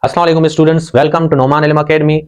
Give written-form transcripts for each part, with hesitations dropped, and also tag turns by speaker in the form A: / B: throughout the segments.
A: अस्सलाम वालेकुम students, welcome to Noman इल्म अकेडमी।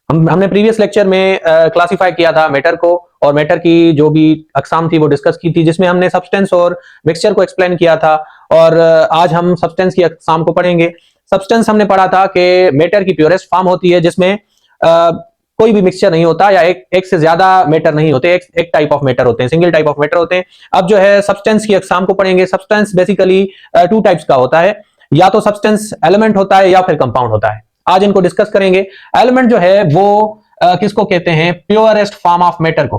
A: हमने प्रीवियस लेक्चर में क्लासिफाई किया था मैटर को, और मैटर की जो भी अकसाम थी वो डिस्कस की थी, जिसमें हमने सब्सटेंस और मिक्सचर को एक्सप्लेन किया था। और आज हम सब्सटेंस की अकसाम को पढ़ेंगे। सब्सटेंस हमने पढ़ा था कि मैटर की प्योरेस्ट फॉर्म होती है जिसमें कोई भी मिक्सचर नहीं होता, या एक से ज्यादा मैटर नहीं होते, एक टाइप ऑफ मैटर होते हैं, सिंगल टाइप ऑफ मैटर होते हैं। अब जो है सब्सटेंस की अकसाम को पढ़ेंगे। सब्सटेंस बेसिकली टू टाइप्स का होता है, या तो सब्सटेंस एलिमेंट होता है या फिर कंपाउंड होता है। आज इनको डिस्कस करेंगे। एलिमेंट जो है वो किसको कहते हैं? प्योरेस्ट फॉर्म ऑफ मैटर को,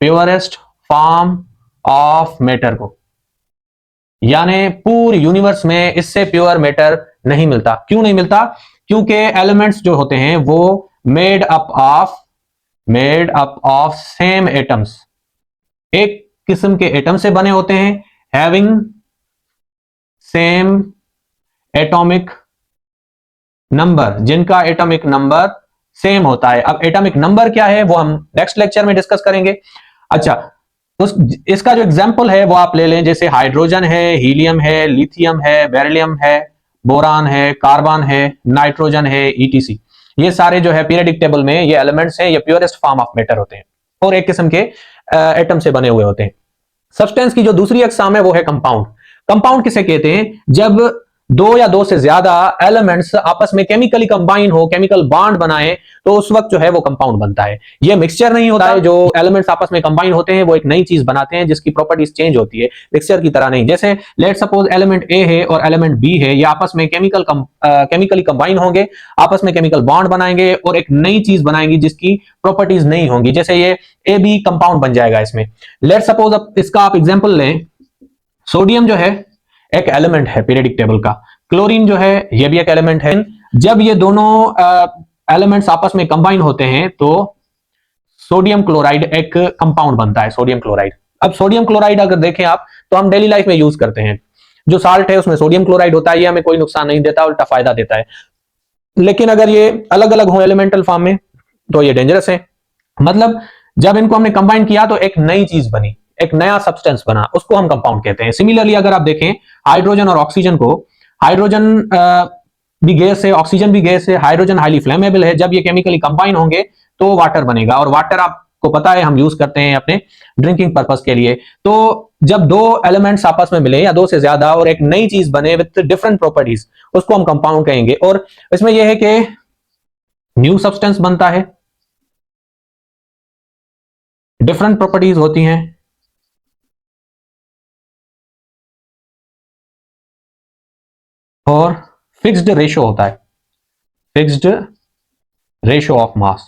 A: प्योरेस्ट फॉर्म ऑफ मैटर को, यानी पूरे यूनिवर्स में इससे प्योर मैटर नहीं मिलता। क्यों नहीं मिलता? क्योंकि एलिमेंट्स जो होते हैं वो made up of same atoms, एक किस्म के एटम से बने होते हैं, हैविंग सेम एटॉमिक नंबर, जिनका एटॉमिक नंबर सेम होता है। अब एटॉमिक नंबर क्या है वो हम नेक्स्ट लेक्चर में डिस्कस करेंगे। अच्छा, इसका जो एग्जांपल है वो आप ले लें, जैसे हाइड्रोजन है, हीलियम है, लिथियम है, बेरिलियम है, बोरान है, कार्बन है, नाइट्रोजन है, ईटीसी। ये सारे जो है पीरियडिक टेबल में ये एलिमेंट्स हैं, ये प्योरेस्ट फॉर्म ऑफ मैटर होते हैं और एक किस्म के एटम से बने हुए होते हैं। सब्सटेंस की जो दूसरी अकसाम है वो है कंपाउंड। कंपाउंड किसे कहते हैं? जब दो या दो से ज्यादा एलिमेंट्स आपस में केमिकली कंबाइन हो, केमिकल बॉन्ड बनाए, तो उस वक्त जो है वो कंपाउंड बनता है। ये मिक्सचर नहीं होता है। जो एलिमेंट्स आपस में कंबाइन होते हैं वो एक नई चीज बनाते हैं जिसकी प्रॉपर्टीज चेंज होती है, मिक्सचर की तरह नहीं। जैसे लेट सपोज एलिमेंट ए है और एलिमेंट बी है, ये आपस में केमिकली कंबाइन होंगे, आपस में केमिकल बॉन्ड बनाएंगे और एक नई चीज बनाएंगे जिसकी प्रॉपर्टीज नहीं होंगी। जैसे ये ए बी कंपाउंड बन जाएगा इसमें। लेट सपोज अब इसका आप एग्जाम्पल लें, सोडियम जो है एक एलिमेंट है पीरियडिक टेबल का, क्लोरीन जो है ये भी एक एलिमेंट है। जब ये दोनों एलिमेंट्स आपस में कंबाइन होते हैं तो सोडियम क्लोराइड एक कंपाउंड बनता है, सोडियम क्लोराइड। अब सोडियम क्लोराइड अगर देखें आप, तो हम डेली लाइफ में यूज करते हैं। जो साल्ट है उसमें सोडियम क्लोराइड होता है, ये हमें कोई नुकसान नहीं देता, उल्टा फायदा देता है। लेकिन अगर ये अलग अलग हो एलिमेंटल फॉर्म में तो ये डेंजरस है। मतलब जब इनको हमने कंबाइन किया तो एक नई चीज बनी, एक नया सब्सटेंस बना, उसको हम कंपाउंड कहते हैं। सिमिलरली अगर आप देखें हाइड्रोजन और ऑक्सीजन को, हाइड्रोजन भी गैस है, ऑक्सीजन भी गैस है, हाइड्रोजन हाईली फ्लेमेबल है। जब ये केमिकली कंबाइन होंगे तो वाटर बनेगा, और वाटर आपको पता है हम यूज करते हैं अपने ड्रिंकिंग पर्पस के लिए। तो जब दो एलिमेंट्स आपस में मिले या दो से ज्यादा और एक नई चीज बने विद डिफरेंट प्रॉपर्टीज, उसको हम कंपाउंड कहेंगे। और इसमें यह है कि न्यू सब्सटेंस बनता है, डिफरेंट प्रॉपर्टीज होती हैं, और फिक्स्ड रेशो होता है, फिक्स्ड रेशो ऑफ मास।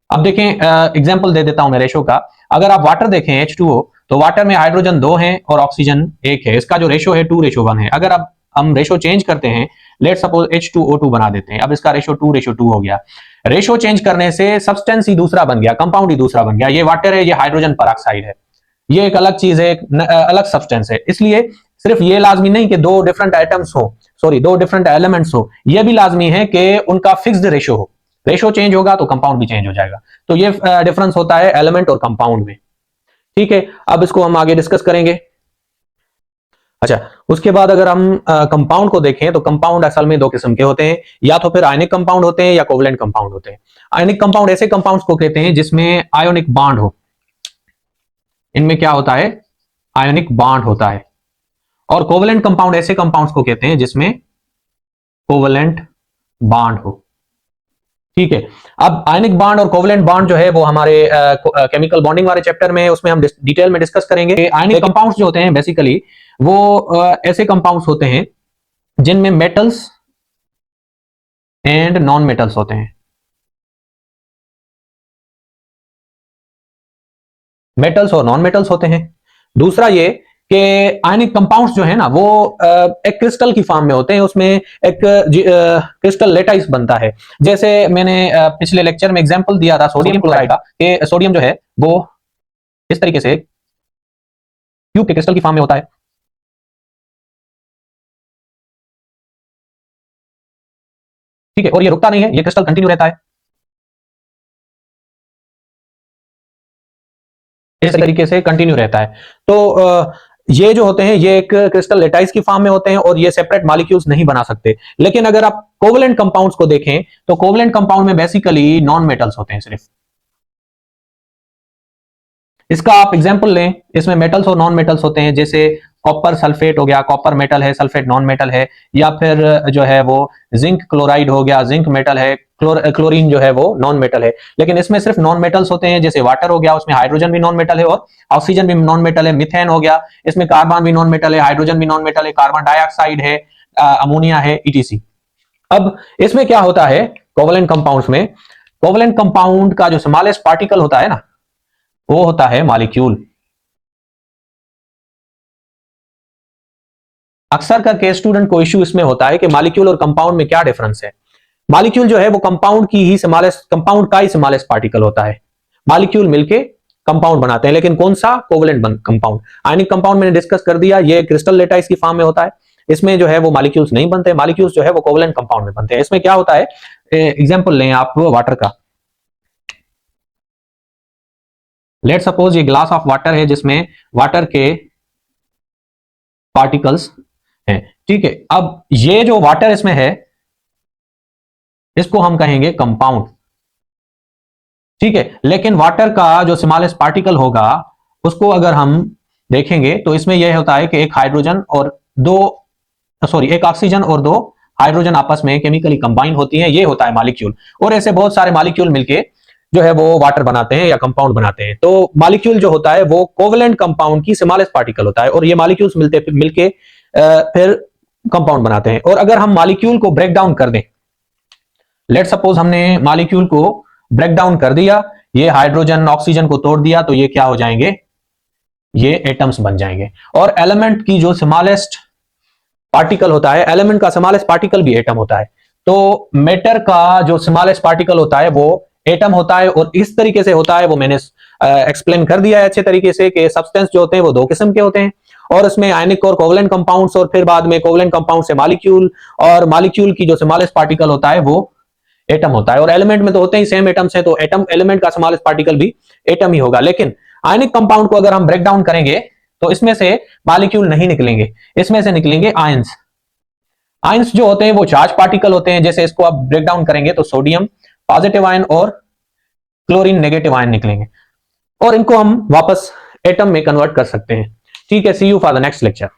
A: अब देखें, एग्जांपल दे देता हूं मैं रेशो का। अगर आप वाटर देखें H2O, तो वाटर में हाइड्रोजन 2 है और ऑक्सीजन 1 है। इसका जो रेशो है 2:1 है। अगर अब हम रेशो चेंज करते हैं, लेट सपोज H2O2 बना देते हैं, अब इसका रेशो 2:2 हो गया। रेशो चेंज करने से सब्सटेंस ही दूसरा बन गया, कंपाउंड ही दूसरा बन गया। ये वाटर है, ये हाइड्रोजन पेरोक्साइड है, ये एक अलग चीज है, एक अलग सब्सटेंस है। इसलिए सिर्फ ये लाजमी नहीं कि दो डिफरेंट आइटम्स हो, सॉरी दो डिफरेंट एलिमेंट्स हो, ये भी लाजमी है कि उनका फिक्स्ड रेशो हो। रेशो चेंज होगा तो कंपाउंड भी चेंज हो जाएगा। तो ये डिफरेंस होता है एलिमेंट और कंपाउंड में। ठीक है, अब इसको हम आगे डिस्कस करेंगे। अच्छा, उसके बाद अगर हम कंपाउंड को देखें तो कंपाउंड असल में दो किस्म के होते हैं, या तो फिर आयनिक कंपाउंड होते हैं या कोवलेंट कंपाउंड होते हैं। आयनिक कंपाउंड ऐसे कंपाउंड्स को कहते हैं जिसमें आयोनिक बॉन्ड हो। इनमें क्या होता है? आयोनिक बॉन्ड होता है। और कोवलेंट कंपाउंड ऐसे कंपाउंड्स को कहते हैं जिसमें कोवलेंट बॉन्ड हो। ठीक है, अब आयनिक बॉन्ड और कोवलेंट बॉन्ड जो है वो हमारे केमिकल बॉन्डिंग वाले चैप्टर में, उसमें हम डिटेल में डिस्कस करेंगे। आयनिक कंपाउंड्स जो होते हैं बेसिकली वो ऐसे कंपाउंड्स होते हैं जिनमें मेटल्स एंड नॉन मेटल्स होते हैं। मेटल्स और नॉन मेटल्स होते हैं। दूसरा ये कि आयनिक कंपाउंड्स जो है ना वो एक क्रिस्टल की फॉर्म में होते हैं, उसमें एक क्रिस्टल लेटाइस बनता है। जैसे मैंने पिछले लेक्चर में एग्जांपल दिया था सोडियम क्लोराइड का, कि सोडियम जो है वो इस तरीके से क्यूब के क्रिस्टल की फॉर्म में होता है। ठीक है, और ये रुकता नहीं है, ये क्रिस्टल कंटिन्यू रहता है इस तरीके से, कंटिन्यू रहता है। तो ये जो होते हैं ये एक क्रिस्टल लेटाइस की फॉर्म में होते हैं और ये सेपरेट मॉलिक्यूल्स नहीं बना सकते। लेकिन अगर आप कोवलेंट कंपाउंड्स को देखें तो कोवलेंट कंपाउंड में बेसिकली नॉन मेटल्स होते हैं सिर्फ। इसका आप एग्जांपल लें, इसमें मेटल्स और नॉन मेटल्स होते हैं, जैसे कॉपर सल्फेट हो गया, कॉपर मेटल है, सल्फेट नॉन मेटल है, या फिर जो है वो जिंक क्लोराइड हो गया, जिंक मेटल है, क्लोरीन जो है वो नॉन मेटल है। लेकिन इसमें सिर्फ नॉन मेटल्स होते हैं, जैसे वाटर हो गया, उसमें हाइड्रोजन भी नॉन मेटल है और ऑक्सीजन भी नॉन मेटल है। मिथेन हो गया, इसमें कार्बन भी नॉन मेटल है, हाइड्रोजन भी नॉन मेटल है, कार्बन डाइऑक्साइड है, अमोनिया है, ईटीसी। अब इसमें क्या होता है कोवलेंट कंपाउंड्स में, कोवलेंट कंपाउंड का जो स्मॉलेस्ट पार्टिकल होता है ना, वो होता है मॉलिक्यूल। अक्सर करके स्टूडेंट को इश्यू इसमें होता है कि मॉलिक्यूल और कंपाउंड में क्या डिफरेंस है। मॉलिक्यूल जो है वो कंपाउंड की ही स्मॉलेस्ट, कंपाउंड का ही स्मॉलेस्ट पार्टिकल होता है। मॉलिक्यूल मिलके कंपाउंड बनाते हैं, लेकिन कौन सा? Covalent compound. आयनिक कंपाउंड मैंने डिस्कस कर दिया, ये क्रिस्टल लेटाइस की फॉर्म में होता है। इसमें जो है वो मॉलिक्यूल्स नहीं बनते, मॉलिक्यूल्स जो है वो कोवलेंट कंपाउंड में बनते हैं। इसमें क्या होता है, एग्जांपल लें आप वाटर का। लेट सपोज ये ग्लास ऑफ वाटर है जिसमें वाटर के पार्टिकल्स हैं, ठीक है। अब ये जो वाटर इसमें है इसको हम कहेंगे कंपाउंड, ठीक है। लेकिन वाटर का जो स्मॉलेस्ट पार्टिकल होगा उसको अगर हम देखेंगे तो इसमें यह होता है कि एक हाइड्रोजन और दो, सॉरी, एक ऑक्सीजन और दो हाइड्रोजन आपस में केमिकली कंबाइन होती हैं, ये होता है मॉलिक्यूल। और ऐसे बहुत सारे मॉलिक्यूल मिलके जो है वो वाटर बनाते हैं या कंपाउंड बनाते हैं। तो मॉलिक्यूल जो होता है वो कोवलेंट कंपाउंड की स्मॉलेस्ट पार्टिकल होता है और ये मॉलिक्यूल्स मिलके फिर कंपाउंड बनाते हैं। और अगर हम मॉलिक्यूल को ब्रेक डाउन कर दें, लेट सपोज हमने मॉलिक्यूल को ब्रेक डाउन कर दिया, ये हाइड्रोजन ऑक्सीजन को तोड़ दिया, तो ये क्या हो जाएंगे, ये एटम्स बन जाएंगे। और एलिमेंट की जो स्मॉलेस्ट पार्टिकल होता है, एलिमेंट का स्मॉलेस्ट पार्टिकल भी एटम होता है। तो मैटर का जो स्मॉलेस्ट पार्टिकल होता है वो एटम होता है। और इस तरीके से होता है, वो मैंने एक्सप्लेन कर दिया है अच्छे तरीके से कि सब्सटेंस जो होते हैं वो दो किस्म के होते हैं, और उसमें आयनिक और कोवलेंट कंपाउंड्स, और फिर बाद में कोवलेंट कंपाउंड से मॉलिक्यूल, और मॉलिक्यूल की जो स्मॉलेस्ट पार्टिकल होता है वो एटम होता है। और एलिमेंट में तो होते ही सेम एटम्स हैं, तो एटम एलिमेंट का स्मॉलेस्ट पार्टिकल भी एटम ही होगा। लेकिन आयनिक कंपाउंड को अगर हम ब्रेक डाउन करेंगे तो इसमें से मॉलिक्यूल नहीं निकलेंगे, इसमें से निकलेंगे आयंस। आयंस जो होते हैं वो चार्ज पार्टिकल होते हैं, जैसे इसको आप ब्रेक डाउन करेंगे तो सोडियम पॉजिटिव आयन और क्लोरीन नेगेटिव आयन निकलेंगे, और इनको हम वापस एटम में कन्वर्ट कर सकते हैं। ठीक है, see you for the next lecture.